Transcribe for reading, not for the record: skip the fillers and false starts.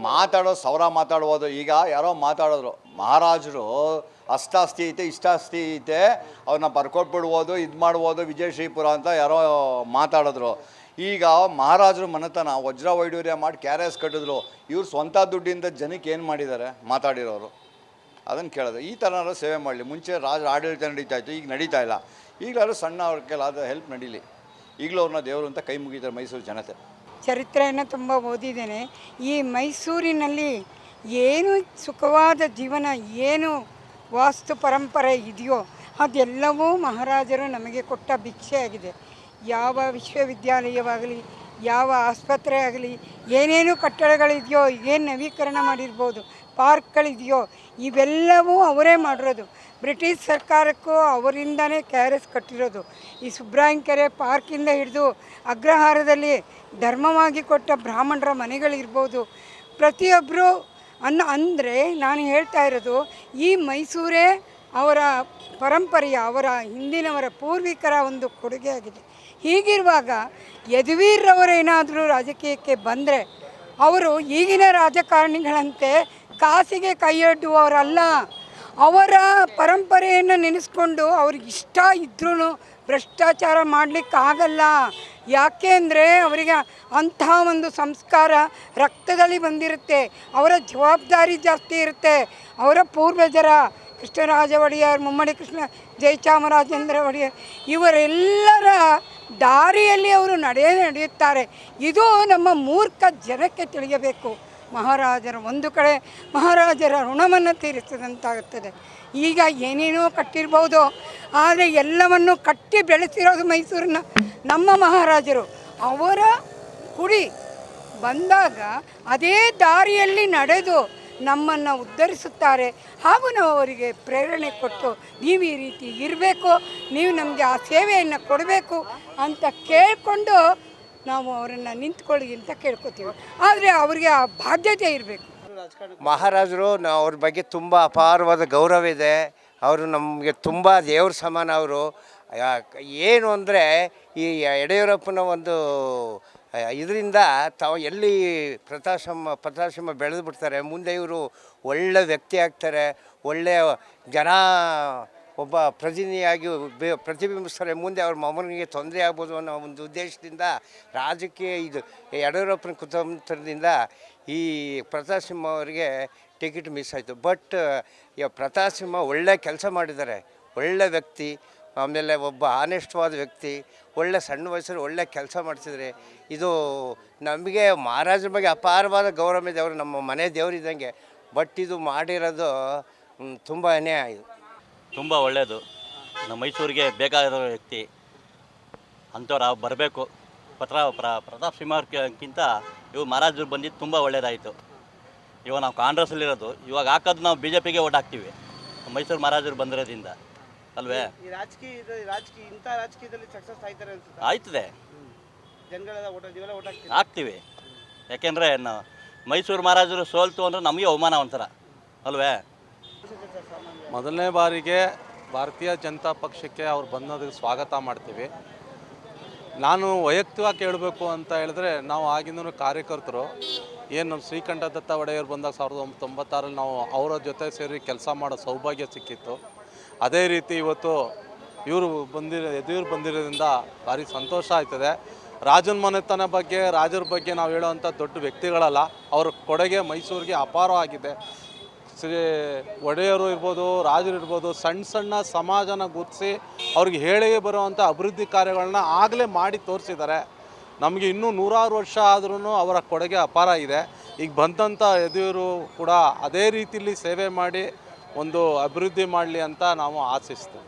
ಮಾತಾಡೋ ಸಾವಿರ ಮಾತಾಡ್ಬೋದು. ಈಗ ಯಾರೋ ಮಾತಾಡಿದ್ರು, ಮಹಾರಾಜರು ಅಷ್ಟಾಸ್ತಿ ಐತೆ ಇಷ್ಟಾಸ್ತಿ ಐತೆ ಅವ್ರನ್ನ ಬರ್ಕೊಟ್ಬಿಡ್ಬೋದು, ಇದು ಮಾಡ್ಬೋದು ವಿಜಯಶ್ರೀಪುರ ಅಂತ ಯಾರೋ ಮಾತಾಡಿದ್ರು. ಈಗ ಮಹಾರಾಜರು ಮನೆತನ ವಜ್ರ ವೈಡೂರ್ಯ ಮಾಡಿ ಕ್ಯಾರೆಸ್ ಕಟ್ಟಿದ್ರು. ಇವ್ರು ಸ್ವಂತ ದುಡ್ಡಿಂದ ಜನಕ್ಕೆ ಏನು ಮಾಡಿದ್ದಾರೆ ಮಾತಾಡಿರೋರು? ಅದನ್ನು ಕೇಳೋದು. ಈ ಥರ ಸೇವೆ ಮಾಡಲಿ. ಮುಂಚೆ ಆಡಳಿತ ನಡೀತಾ ಇತ್ತು, ಈಗ ನಡೀತಾ ಇಲ್ಲ. ಈಗಲಾದ್ರೂ ಸಣ್ಣ ಅವ್ರ ಕೆಲವು ಹೆಲ್ಪ್ ನಡೀಲಿ. ಈಗಲೂ ಅವ್ರನ್ನ ದೇವರು ಅಂತ ಕೈ ಮುಗಿತಾರೆ ಮೈಸೂರು ಜನತೆ. ಚರಿತ್ರೆಯನ್ನು ತುಂಬ ಓದಿದ್ದೇನೆ. ಈ ಮೈಸೂರಿನಲ್ಲಿ ಏನು ಸುಖವಾದ ಜೀವನ, ಏನು ವಾಸ್ತು ಪರಂಪರೆ ಇದೆಯೋ ಅದೆಲ್ಲವೂ ಮಹಾರಾಜರು ನಮಗೆ ಕೊಟ್ಟ ಭಿಕ್ಷೆಯಾಗಿದೆ. ಯಾವ ವಿಶ್ವವಿದ್ಯಾಲಯವಾಗಲಿ, ಯಾವ ಆಸ್ಪತ್ರೆ ಆಗಲಿ, ಏನೇನು ಕಟ್ಟಡಗಳಿದೆಯೋ, ಏನು ನವೀಕರಣ ಮಾಡಿರ್ಬೋದು, ಪಾರ್ಕ್ಗಳಿದೆಯೋ, ಇವೆಲ್ಲವೂ ಅವರೇ ಮಾಡಿರೋದು. ಬ್ರಿಟಿಷ್ ಸರ್ಕಾರಕ್ಕೂ ಅವರಿಂದನೇ KRS ಕಟ್ಟಿರೋದು. ಈ ಸುಬ್ರಾಯನ್ ಕೆರೆ ಪಾರ್ಕಿಂದ ಹಿಡಿದು ಅಗ್ರಹಾರದಲ್ಲಿ ಧರ್ಮವಾಗಿ ಕೊಟ್ಟ ಬ್ರಾಹ್ಮಣರ ಮನೆಗಳಿರ್ಬೋದು, ಪ್ರತಿಯೊಬ್ಬರು ಅಂದರೆ ನಾನು ಹೇಳ್ತಾ ಇರೋದು ಈ ಮೈಸೂರೇ ಅವರ ಪರಂಪರೆಯ, ಅವರ ಹಿಂದಿನವರ ಪೂರ್ವಿಕರ ಒಂದು ಕೊಡುಗೆಯಾಗಿದೆ. ಹೀಗಿರುವಾಗ ಯದುವೀರ್ರವರೇನಾದರೂ ರಾಜಕೀಯಕ್ಕೆ ಬಂದರೆ ಅವರು ಈಗಿನ ರಾಜಕಾರಣಿಗಳಂತೆ ಕಾಸಿಗೆ ಕೈಯೊಡ್ಡುವವರಲ್ಲ. ಅವರ ಪರಂಪರೆಯನ್ನು ನೆನೆಸ್ಕೊಂಡು ಅವ್ರಿಗೆ ಇಷ್ಟ ಇದ್ರೂ ಭ್ರಷ್ಟಾಚಾರ ಮಾಡಲಿಕ್ಕಾಗಲ್ಲ. ಯಾಕೆ ಅಂದರೆ ಅವರಿಗೆ ಅಂಥ ಒಂದು ಸಂಸ್ಕಾರ ರಕ್ತದಲ್ಲಿ ಬಂದಿರುತ್ತೆ. ಅವರ ಜವಾಬ್ದಾರಿ ಜಾಸ್ತಿ ಇರುತ್ತೆ. ಅವರ ಪೂರ್ವಜರ ಕೃಷ್ಣರಾಜ ಒಡೆಯರ್, ಮುಮ್ಮಡಿ ಕೃಷ್ಣ, ಜಯಚಾಮರಾಜೇಂದ್ರ ಒಡೆಯರ್ ಇವರೆಲ್ಲರ ದಾರಿಯಲ್ಲಿ ಅವರು ನಡೆಯುತ್ತಾರೆ. ಇದು ನಮ್ಮ ಮೂರ್ಖ ಜನಕ್ಕೆ ತಿಳಿಯಬೇಕು. ಮಹಾರಾಜರ ಒಂದು ಕಡೆ ಮಹಾರಾಜರ ಋಣವನ್ನು ತೀರಿಸಿದಂತಾಗುತ್ತದೆ. ಈಗ ಏನೇನೋ ಕಟ್ಟಿರ್ಬೋದು, ಆದರೆ ಎಲ್ಲವನ್ನು ಕಟ್ಟಿ ಬೆಳೆಸಿರೋದು ಮೈಸೂರಿನ ನಮ್ಮ ಮಹಾರಾಜರು. ಅವರ ಕುಡಿ ಬಂದಾಗ ಅದೇ ದಾರಿಯಲ್ಲಿ ನಡೆದು ನಮ್ಮನ್ನು ಉದ್ಧರಿಸುತ್ತಾರೆ. ಹಾಗೂ ನಾವು ಅವರಿಗೆ ಪ್ರೇರಣೆ ಕೊಟ್ಟು ನೀವು ಈ ರೀತಿ ಇರಬೇಕು, ನೀವು ನಮಗೆ ಆ ಸೇವೆಯನ್ನು ಕೊಡಬೇಕು ಅಂತ ಕೇಳಿಕೊಂಡು ನಾವು ಅವರನ್ನು ನಿಂತ್ಕೊಳ್ಳಿ ಅಂತ ಕೇಳ್ಕೊತೀವಿ. ಆದರೆ ಅವರಿಗೆ ಆ ಬಾಧ್ಯತೆ ಇರಬೇಕು. ಮಹಾರಾಜರು ಅವ್ರ ಬಗ್ಗೆ ತುಂಬ ಅಪಾರವಾದ ಗೌರವ ಇದೆ. ಅವರು ನಮಗೆ ತುಂಬ ದೇವ್ರ ಸಮಾನ. ಅವರು ಏನು ಅಂದರೆ ಈ ಯಡಿಯೂರಪ್ಪನ ಒಂದು ಇದರಿಂದ ತಾವು ಎಲ್ಲಿ ಪ್ರತಾಶ್ರಮ ಬೆಳೆದು ಬಿಡ್ತಾರೆ. ಮುಂದೆ ಇವರು ಒಳ್ಳೆ ವ್ಯಕ್ತಿ ಆಗ್ತಾರೆ, ಒಳ್ಳೆಯ ಜನ ಒಬ್ಬ ಪ್ರತಿನಿಧಿಯಾಗಿ ಪ್ರತಿಬಿಂಬಿಸ್ತಾರೆ. ಮುಂದೆ ಅವ್ರ ಮೊಮ್ಮನಿಗೆ ತೊಂದರೆ ಆಗ್ಬೋದು ಅನ್ನೋ ಒಂದು ಉದ್ದೇಶದಿಂದ ರಾಜಕೀಯ ಇದು ಯಡಿಯೂರಪ್ಪನ ಕುತಂತ್ರದಿಂದ ಈ ಪ್ರತಾಪ್ ಅವರಿಗೆ ಟಿಕೆಟ್ ಮಿಸ್ ಆಯಿತು. ಬಟ್ ಪ್ರತಾಪ್ ಸಿಂಹ ಒಳ್ಳೆ ಕೆಲಸ ಮಾಡಿದ್ದಾರೆ, ಒಳ್ಳೆ ವ್ಯಕ್ತಿ, ಆಮೇಲೆ ಒಬ್ಬ ಆನೆಸ್ಟ್ವಾದ ವ್ಯಕ್ತಿ, ಒಳ್ಳೆ ಸಣ್ಣ ವಯಸ್ಸಲ್ಲಿ ಒಳ್ಳೆ ಕೆಲಸ ಮಾಡ್ತಿದ್ದಾರೆ. ಇದು ನಮಗೆ ಮಹಾರಾಜರ ಬಗ್ಗೆ ಅಪಾರವಾದ ಗೌರವ ಇದೆ. ಅವರು ನಮ್ಮ ಮನೆ ದೇವರಿದ್ದಂಗೆ. ಬಟ್ ಇದು ಮಾಡಿರೋದು ತುಂಬ ಅನ್ಯಾಯ. ಇದು ತುಂಬ ಒಳ್ಳೆಯದು. ನಮ್ಮ ಮೈಸೂರಿಗೆ ಬೇಕಾಗಿರೋ ವ್ಯಕ್ತಿ ಅಂಥವ್ರು ಬರಬೇಕು. ಪ್ರತಾಪ್ ಸಿಂಹಕ್ಕಿಂತ ಇವು ಮಹಾರಾಜರು ಬಂದಿದ್ದು ತುಂಬ ಒಳ್ಳೆಯದಾಯಿತು. ಇವಾಗ ನಾವು ಕಾಂಗ್ರೆಸ್ಸಲ್ಲಿರೋದು, ಇವಾಗ ಹಾಕೋದು ನಾವು BJPಗೆ ಓಟ್ ಹಾಕ್ತೀವಿ ಮೈಸೂರು ಮಹಾರಾಜರು ಬಂದಿರೋದ್ರಿಂದ ಅಲ್ವೇ. ರಾಜಕೀಯದಲ್ಲಿ ಸಕ್ಸಸ್ ಆಯ್ತಾರೆ ಅನ್ಸುತ್ತೆ. ಆಯ್ತದೆ, ಜನಗಳೆಲ್ಲ ಹಾಕ್ತೀವಿ. ಯಾಕೆಂದರೆ ನಾವು ಮೈಸೂರು ಮಹಾರಾಜರು ಸೋಲ್ತು ಅಂದರೆ ನಮಗೆ ಅವಮಾನ ಒಂಥರ ಅಲ್ವೇ. ಮೊದಲನೇ ಬಾರಿಗೆ ಭಾರತೀಯ ಜನತಾ ಪಕ್ಷಕ್ಕೆ ಅವ್ರು ಬಂದೋದಕ್ಕೆ ಸ್ವಾಗತ ಮಾಡ್ತೀವಿ. ನಾನು ವೈಯಕ್ತಿಕವಾಗಿ ಹೇಳಬೇಕು ಅಂತ ಹೇಳಿದ್ರೆ, ನಾವು ಆಗಿಂದೂ ಕಾರ್ಯಕರ್ತರು ಏನು ನಮ್ಮ ಶ್ರೀಕಂಠದತ್ತ ಒಡೆಯರು ಬಂದಾಗ 1996ರಲ್ಲಿ ನಾವು ಅವರ ಜೊತೆ ಸೇರಿ ಕೆಲಸ ಮಾಡೋ ಸೌಭಾಗ್ಯ ಸಿಕ್ಕಿತ್ತು. ಅದೇ ರೀತಿ ಇವತ್ತು ಇವರು ಯದುವೀರ್ ಬಂದಿರೋದ್ರಿಂದ ಭಾರಿ ಸಂತೋಷ ಆಯ್ತದೆ. ರಾಜನ ಮನೆತನ ಬಗ್ಗೆ, ರಾಜರ ಬಗ್ಗೆ ನಾವು ಹೇಳೋವಂಥ ದೊಡ್ಡ ವ್ಯಕ್ತಿಗಳಲ್ಲ. ಅವ್ರ ಕೊಡುಗೆ ಮೈಸೂರಿಗೆ ಅಪಾರವಾಗಿದೆ. ಶ್ರೀ ಒಡೆಯರು ಇರ್ಬೋದು, ರಾಜರು ಇರ್ಬೋದು, ಸಣ್ಣ ಸಮಾಜನ ಗುರುತಿಸಿ ಅವ್ರಿಗೆ ಹೇಳಿ ಬರುವಂಥ ಅಭಿವೃದ್ಧಿ ಕಾರ್ಯಗಳನ್ನ ಆಗಲೇ ಮಾಡಿ ತೋರಿಸಿದ್ದಾರೆ. ನಮಗೆ ಇನ್ನೂ 100 ವರ್ಷ ಆದ್ರೂ ಅವರ ಕೊಡುಗೆ ಅಪಾರ ಇದೆ. ಈಗ ಬಂದಂಥ ಯದುವೀರು ಕೂಡ ಅದೇ ರೀತಿಯಲ್ಲಿ ಸೇವೆ ಮಾಡಿ ಒಂದು ಅಭಿವೃದ್ಧಿ ಮಾಡಲಿ ಅಂತ ನಾವು ಆಶಿಸ್ತೀವಿ.